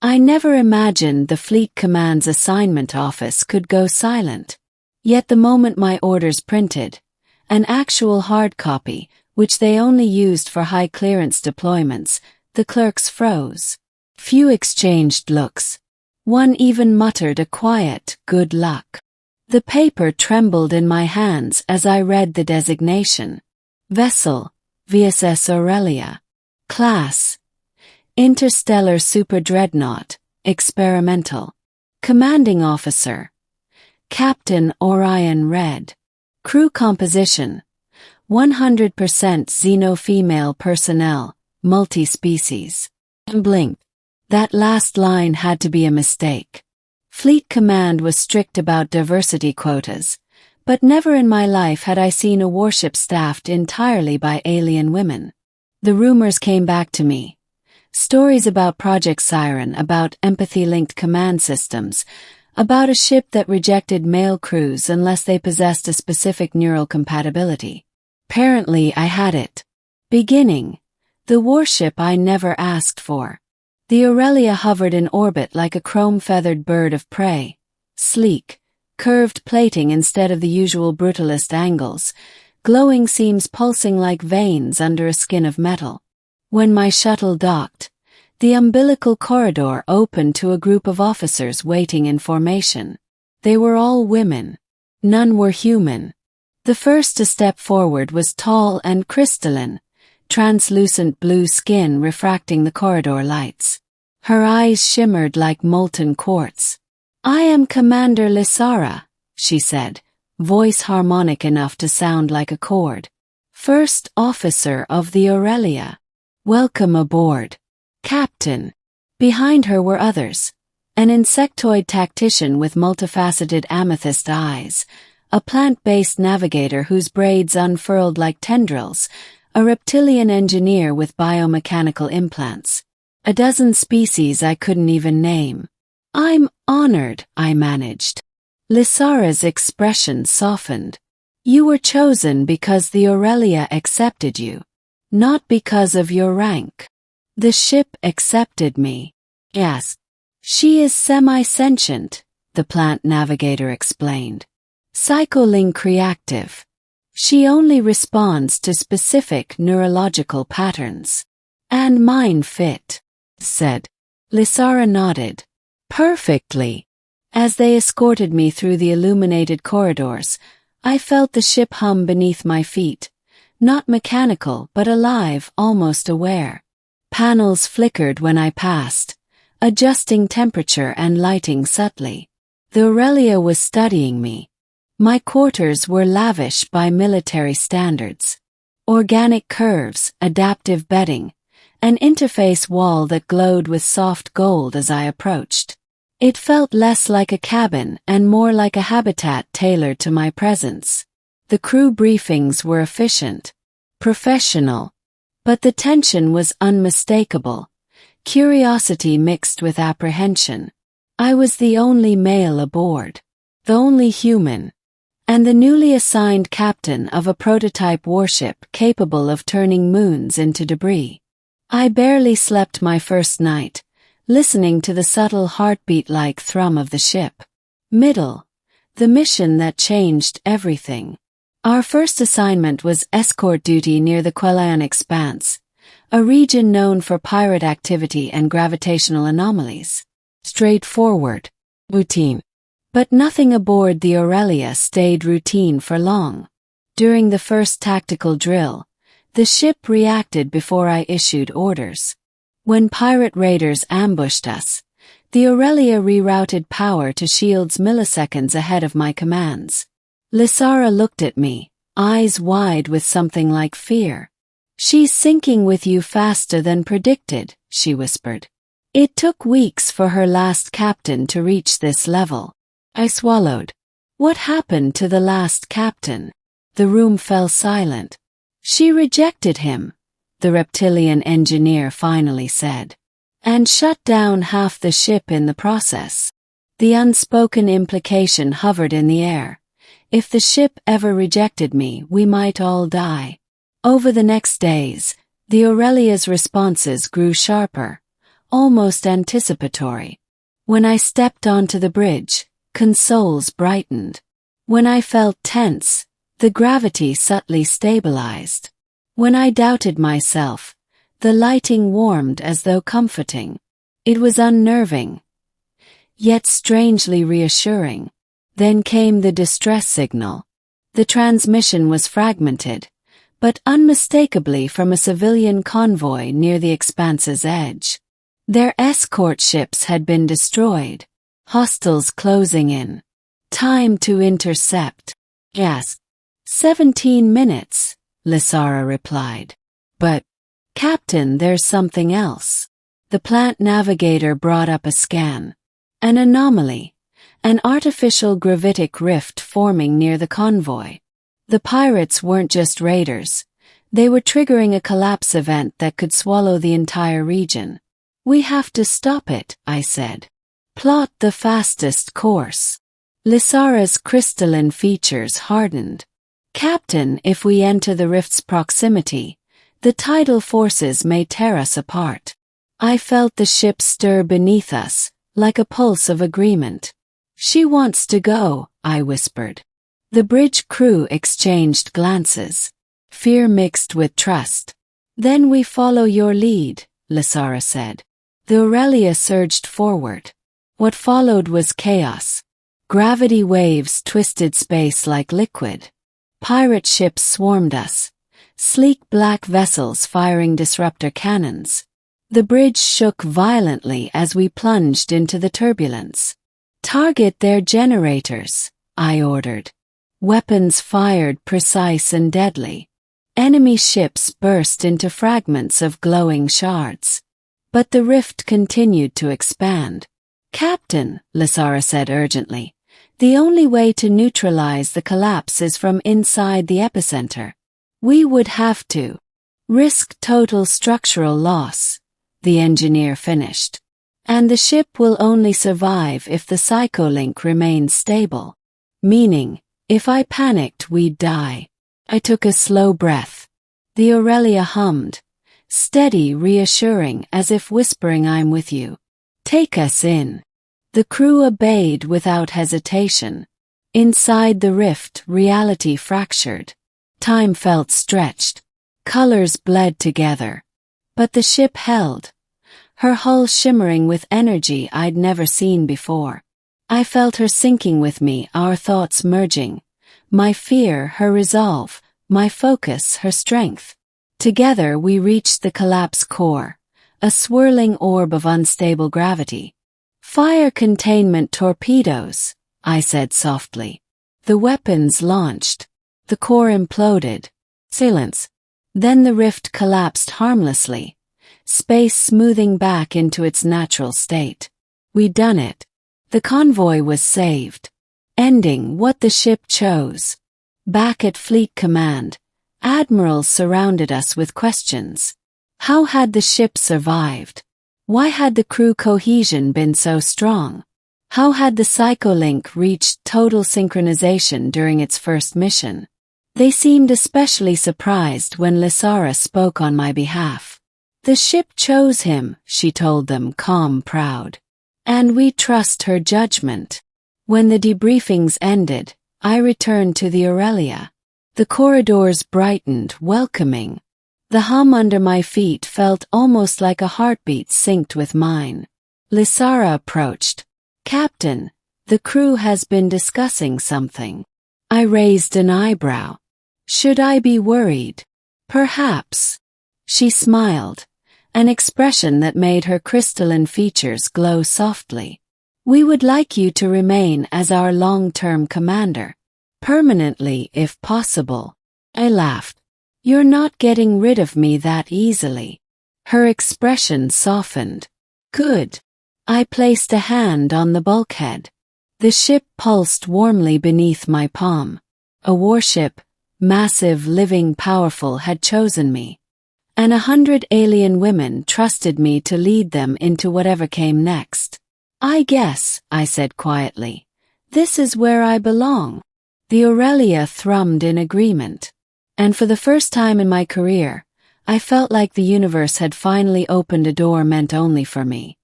I never imagined the Fleet Command's assignment office could go silent. Yet the moment my orders printed, an actual hard copy, which they only used for high-clearance deployments, the clerks froze. Few exchanged looks. One even muttered a quiet, "Good luck." The paper trembled in my hands as I read the designation. Vessel, VSS Aurelia. Class, Interstellar Super Dreadnought, Experimental. Commanding Officer, Captain Orion Red. Crew composition, 100% Xeno-female personnel, multi-species. Blink. That last line had to be a mistake. Fleet Command was strict about diversity quotas, but never in my life had I seen a warship staffed entirely by alien women. The rumors came back to me. Stories about Project Siren, about empathy-linked command systems, about a ship that rejected male crews unless they possessed a specific neural compatibility. Apparently I had it. Beginning, the warship I never asked for. The Aurelia hovered in orbit like a chrome-feathered bird of prey, sleek, curved plating instead of the usual brutalist angles, glowing seams pulsing like veins under a skin of metal. When my shuttle docked, the umbilical corridor opened to a group of officers waiting in formation. They were all women. None were human. The first to step forward was tall and crystalline, translucent blue skin refracting the corridor lights. Her eyes shimmered like molten quartz. "I am Commander Lysara," she said, voice harmonic enough to sound like a chord. "First officer of the Aurelia. Welcome aboard, Captain." Behind her were others. An insectoid tactician with multifaceted amethyst eyes, a plant-based navigator whose braids unfurled like tendrils, a reptilian engineer with biomechanical implants. A dozen species I couldn't even name. "I'm honored," I managed. Lysara's expression softened. "You were chosen because the Aurelia accepted you, not because of your rank." "The ship accepted me." "Yes. She is semi-sentient," the plant navigator explained. "Psycholink reactive. She only responds to specific neurological patterns. And mine fit," said. Lysara nodded. "Perfectly." As they escorted me through the illuminated corridors, I felt the ship hum beneath my feet, not mechanical but alive, almost aware. Panels flickered when I passed, adjusting temperature and lighting subtly. The Aurelia was studying me. My quarters were lavish by military standards. Organic curves, adaptive bedding, an interface wall that glowed with soft gold as I approached. It felt less like a cabin and more like a habitat tailored to my presence. The crew briefings were efficient, professional, but the tension was unmistakable, curiosity mixed with apprehension. I was the only male aboard, the only human, and the newly assigned captain of a prototype warship capable of turning moons into debris. I barely slept my first night, listening to the subtle heartbeat-like thrum of the ship. Middle, the mission that changed everything. Our first assignment was escort duty near the Quellion Expanse, a region known for pirate activity and gravitational anomalies. Straightforward, routine. But nothing aboard the Aurelia stayed routine for long. During the first tactical drill, the ship reacted before I issued orders. When pirate raiders ambushed us, the Aurelia rerouted power to shields milliseconds ahead of my commands. Lysara looked at me, eyes wide with something like fear. "She's sinking with you faster than predicted," she whispered. "It took weeks for her last captain to reach this level." I swallowed. "What happened to the last captain?" The room fell silent. "She rejected him," the reptilian engineer finally said, "and shut down half the ship in the process." The unspoken implication hovered in the air. If the ship ever rejected me, we might all die. Over the next days, the Aurelia's responses grew sharper, almost anticipatory. When I stepped onto the bridge, consoles brightened. When I felt tense, the gravity subtly stabilized. When I doubted myself, the lighting warmed as though comforting. It was unnerving, yet strangely reassuring. Then came the distress signal. The transmission was fragmented, but unmistakably from a civilian convoy near the expanse's edge. Their escort ships had been destroyed. Hostiles closing in. Time to intercept. Yes. 17 minutes, Lysara replied. But, Captain, there's something else. The plant navigator brought up a scan. An anomaly. An artificial gravitic rift forming near the convoy. The pirates weren't just raiders. They were triggering a collapse event that could swallow the entire region. We have to stop it, I said. Plot the fastest course. Lysara's crystalline features hardened. Captain, if we enter the rift's proximity, the tidal forces may tear us apart. I felt the ship stir beneath us, like a pulse of agreement. She wants to go, I whispered. The bridge crew exchanged glances. Fear mixed with trust. Then we follow your lead, Lysara said. The Aurelia surged forward. What followed was chaos. Gravity waves twisted space like liquid. Pirate ships swarmed us. Sleek black vessels firing disruptor cannons. The bridge shook violently as we plunged into the turbulence. Target their generators, I ordered. Weapons fired precise and deadly. Enemy ships burst into fragments of glowing shards. But the rift continued to expand. Captain, Lysara said urgently, the only way to neutralize the collapse is from inside the epicenter. We would have to risk total structural loss, the engineer finished. And the ship will only survive if the psycholink remains stable. Meaning, if I panicked, we'd die. I took a slow breath. The Aurelia hummed. Steady, reassuring, as if whispering, I'm with you. Take us in. The crew obeyed without hesitation. Inside the rift, reality fractured. Time felt stretched. Colors bled together. But the ship held. Her hull shimmering with energy I'd never seen before. I felt her sinking with me, our thoughts merging. My fear, her resolve. My focus, her strength. Together we reached the collapse core, a swirling orb of unstable gravity. Fire containment torpedoes, I said softly. The weapons launched. The core imploded. Silence. Then the rift collapsed harmlessly, space smoothing back into its natural state. We'd done it. The convoy was saved. Ending what the ship chose. Back at Fleet Command, admirals surrounded us with questions. How had the ship survived? Why had the crew cohesion been so strong? How had the psycholink reached total synchronization during its first mission? They seemed especially surprised when Lysara spoke on my behalf. The ship chose him, she told them, calm, proud. And we trust her judgment. When the debriefings ended, I returned to the Aurelia. The corridors brightened, welcoming. The hum under my feet felt almost like a heartbeat synced with mine. Lysara approached. Captain, the crew has been discussing something. I raised an eyebrow. Should I be worried? Perhaps. She smiled, an expression that made her crystalline features glow softly. We would like you to remain as our long-term commander. Permanently, if possible. I laughed. You're not getting rid of me that easily. Her expression softened. Good. I placed a hand on the bulkhead. The ship pulsed warmly beneath my palm. A warship, massive, living, powerful, had chosen me. And 100 alien women trusted me to lead them into whatever came next. I guess, I said quietly, this is where I belong. The Aurelia thrummed in agreement. And for the first time in my career, I felt like the universe had finally opened a door meant only for me.